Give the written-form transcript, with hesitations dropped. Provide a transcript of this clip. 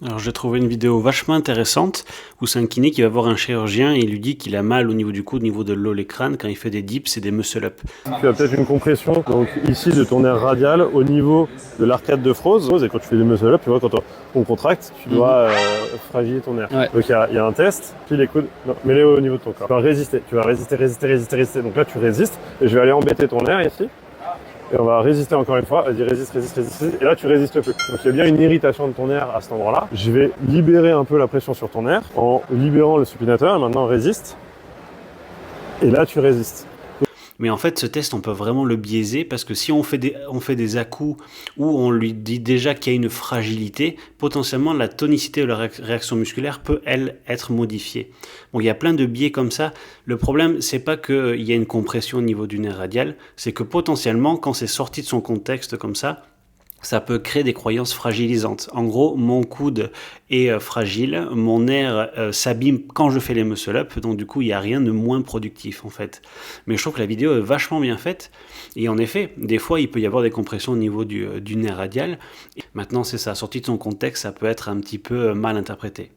Alors j'ai trouvé une vidéo vachement intéressante où c'est un kiné qui va voir un chirurgien et il lui dit qu'il a mal au niveau du cou, au niveau de l'os, les crânes, quand il fait des dips et des muscle-up. Tu as peut-être une compression donc ici de ton nerf radial au niveau de l'arcade de Froese. Et quand tu fais des muscle-up, tu vois, quand on contracte, tu dois fragiliser ton nerf. Ouais. Donc il y a un test, puis les coudes, mets-les au niveau de ton corps. Tu vas résister. Donc là tu résistes et je vais aller embêter ton nerf ici. Et on va résister encore une fois. Vas-y, résiste. Et là, tu résistes plus. Donc, il y a bien une irritation de ton nerf à cet endroit-là. Je vais libérer un peu la pression sur ton nerf en libérant le supinateur. Et maintenant, résiste. Et là, tu résistes. Mais en fait, ce test, on peut vraiment le biaiser parce que si on fait des à-coups où on lui dit déjà qu'il y a une fragilité, potentiellement la tonicité de la réaction musculaire peut, elle, être modifiée. Bon, il y a plein de biais comme ça. Le problème, c'est pas qu'il y a une compression au niveau du nerf radial, c'est que potentiellement, quand c'est sorti de son contexte comme ça peut créer des croyances fragilisantes. En gros, mon coude est fragile, mon nerf s'abîme quand je fais les muscle-up, donc du coup, il n'y a rien de moins productif en fait. Mais je trouve que la vidéo est vachement bien faite, et en effet, des fois, il peut y avoir des compressions au niveau du nerf radial. Maintenant, c'est ça, sorti de son contexte, ça peut être un petit peu mal interprété.